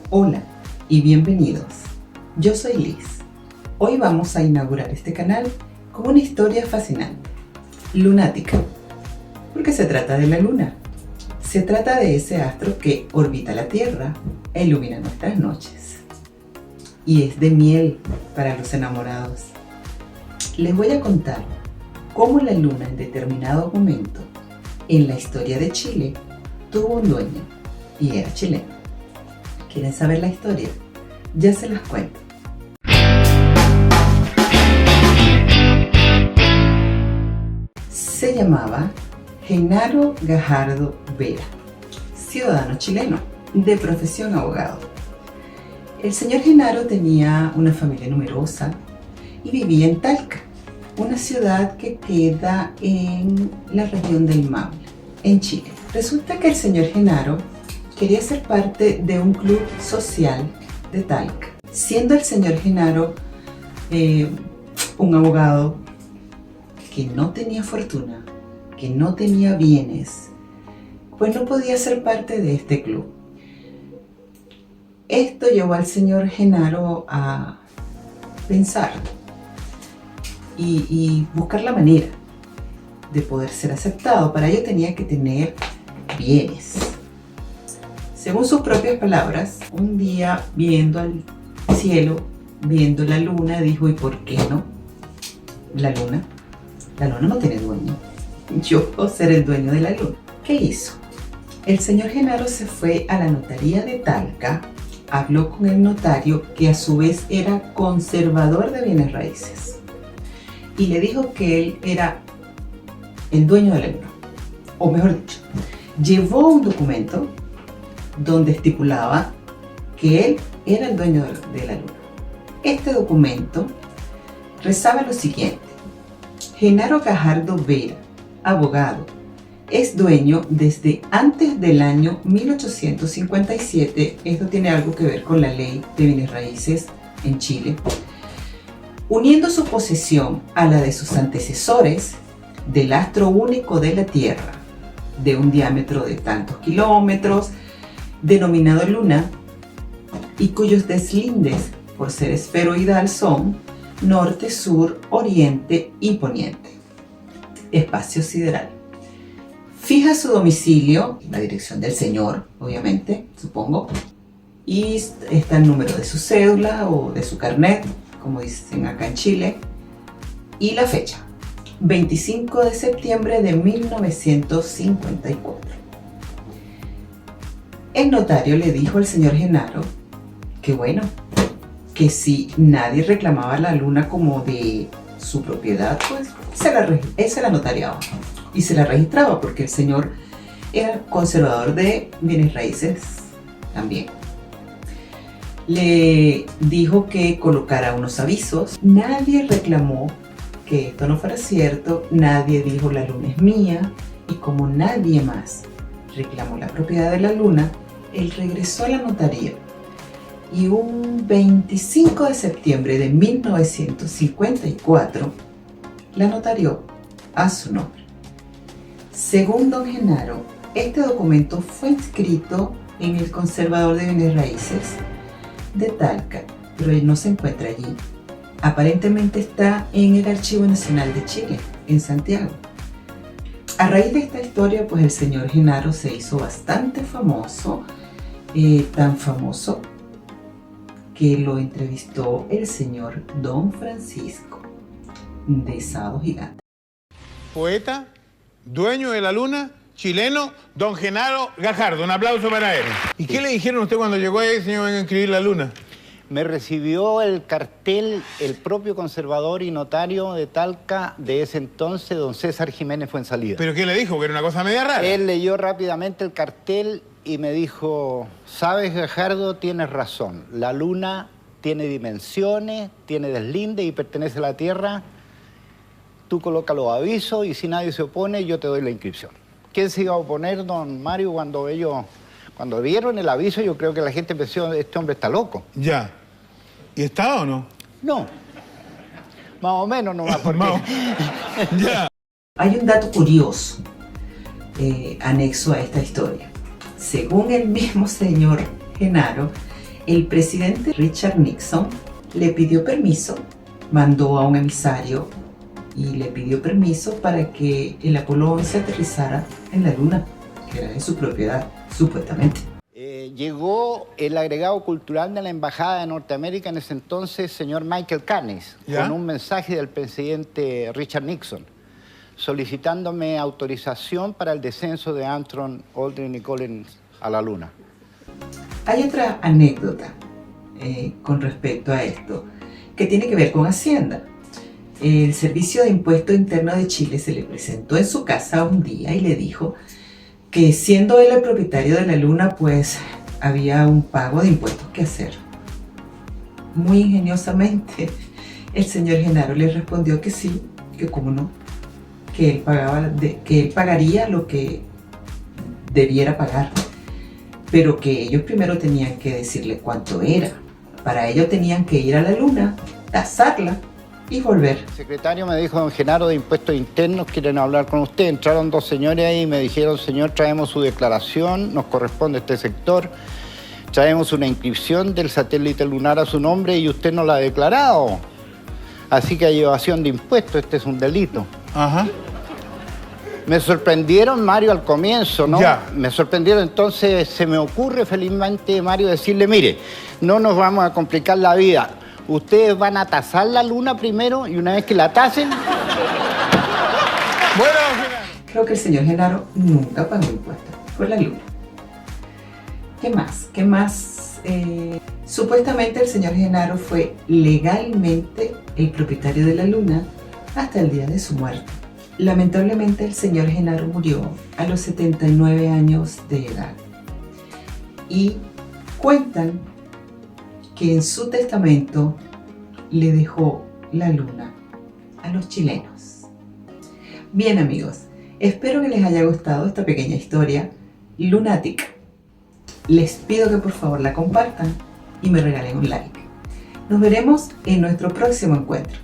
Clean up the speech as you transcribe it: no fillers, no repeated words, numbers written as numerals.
Hola y bienvenidos. Yo soy Liz. Hoy vamos a inaugurar este canal con una historia fascinante, lunática, porque se trata de la luna. Se trata de ese astro que orbita la Tierra e ilumina nuestras noches. Y es de miel para los enamorados. Les voy a contar cómo la luna en determinado momento en la historia de Chile tuvo un dueño y era chileno. ¿Quieren saber la historia? Ya se las cuento. Se llamaba Genaro Gajardo Vera, ciudadano chileno, de profesión abogado. El señor Genaro tenía una familia numerosa y vivía en Talca, una ciudad que queda en la región del Maule, en Chile. Resulta que el señor Genaro quería ser parte de un club social de Talca. Siendo el señor Genaro un abogado que no tenía fortuna, que no tenía bienes, pues no podía ser parte de este club. Esto llevó al señor Genaro a pensar y buscar la manera de poder ser aceptado. Para ello tenía que tener bienes. Según sus propias palabras, un día viendo al cielo, viendo la luna, dijo: ¿y por qué no? La luna no tiene dueño. Yo puedo ser el dueño de la luna. ¿Qué hizo? El señor Genaro se fue a la notaría de Talca, habló con el notario, que a su vez era conservador de bienes raíces, y le dijo que él era el dueño de la luna. O mejor dicho, llevó un documento donde estipulaba que él era el dueño de la luna. Este documento rezaba lo siguiente: Genaro Gajardo Vera, abogado, es dueño desde antes del año 1857, esto tiene algo que ver con la ley de bienes raíces en Chile, uniendo su posesión a la de sus antecesores, del astro único de la Tierra, de un diámetro de tantos kilómetros, denominado luna, y cuyos deslindes, por ser esferoidal, son norte, sur, oriente y poniente. Espacio sideral. Fija su domicilio, la dirección del señor, obviamente, supongo, y está el número de su cédula o de su carnet, como dicen acá en Chile, y la fecha, 25 de septiembre de 1954. El notario le dijo al señor Genaro que bueno, que si nadie reclamaba la luna como de su propiedad, pues él se la notariaba y se la registraba, porque el señor era conservador de bienes raíces también. Le dijo que colocara unos avisos. Nadie reclamó que esto no fuera cierto, nadie dijo la luna es mía, y como nadie más reclamó la propiedad de la luna, él regresó a la notaría y un 25 de septiembre de 1954 la notarió a su nombre. Según don Genaro, este documento fue inscrito en el conservador de bienes raíces de Talca, pero él no se encuentra allí. Aparentemente está en el Archivo Nacional de Chile, en Santiago. A raíz de esta historia, pues el señor Genaro se hizo bastante famoso, tan famoso que lo entrevistó el señor Don Francisco de Sábado Gigante. Poeta, dueño de la luna, chileno, don Genaro Gajardo. Un aplauso para él. ¿Y qué le dijeron a usted cuando llegó ahí, señor, venga a inscribir la luna? Me recibió el cartel el propio conservador y notario de Talca de ese entonces, don César Jiménez Fuenzalida. ¿Pero qué le dijo? Que era una cosa media rara. Él leyó rápidamente el cartel y me dijo: sabes, Gajardo, tienes razón. La luna tiene dimensiones, tiene deslinde y pertenece a la Tierra. Tú coloca los avisos y si nadie se opone, yo te doy la inscripción. ¿Quién se iba a oponer, don Mario, cuando vieron el aviso? Yo creo que la gente pensó: este hombre está loco. Ya. ¿Y está o no? No. Más o menos nomás, porque... Ya. Hay un dato curioso anexo a esta historia. Según el mismo señor Genaro, El presidente Richard Nixon le pidió permiso, mandó a un emisario y le pidió permiso para que el Apolo 11 aterrizara en la Luna, que era de su propiedad, supuestamente. Llegó el agregado cultural de la Embajada de Norteamérica en ese entonces, señor Michael Canis, con un mensaje del presidente Richard Nixon, solicitándome autorización para el descenso de Armstrong, Aldrin y Collins a la Luna. Hay otra anécdota con respecto a esto, que tiene que ver con Hacienda. El Servicio de Impuesto Interno de Chile se le presentó en su casa un día y le dijo que siendo él el propietario de la Luna, pues había un pago de impuestos que hacer. Muy ingeniosamente, el señor Genaro le respondió que sí, que cómo no, que él pagaría lo que debiera pagar, pero que ellos primero tenían que decirle cuánto era. Para ello tenían que ir a la Luna, tasarla y volver. El secretario me dijo, don Genaro, de Impuestos Internos, quieren hablar con usted. Entraron dos señores ahí y me dijeron, señor, traemos su declaración, nos corresponde a este sector, traemos una inscripción del satélite lunar a su nombre y usted no la ha declarado. Así que hay evasión de impuestos, este es un delito. Ajá. Me sorprendieron, Mario, al comienzo, ¿no? Ya. Me sorprendieron, entonces se me ocurre felizmente, Mario, decirle, mire, no nos vamos a complicar la vida. Ustedes van a tasar la Luna primero y una vez que la tasen... Bueno, Creo que el señor Genaro nunca pagó impuestos por la Luna. ¿Qué más? ¿Qué más? Supuestamente el señor Genaro fue legalmente el propietario de la Luna hasta el día de su muerte. Lamentablemente el señor Genaro murió a los 79 años de edad. Y cuentan que en su testamento le dejó la Luna a los chilenos. Bien, amigos, espero que les haya gustado esta pequeña historia lunática. Les pido que por favor la compartan y me regalen un like. Nos veremos en nuestro próximo encuentro.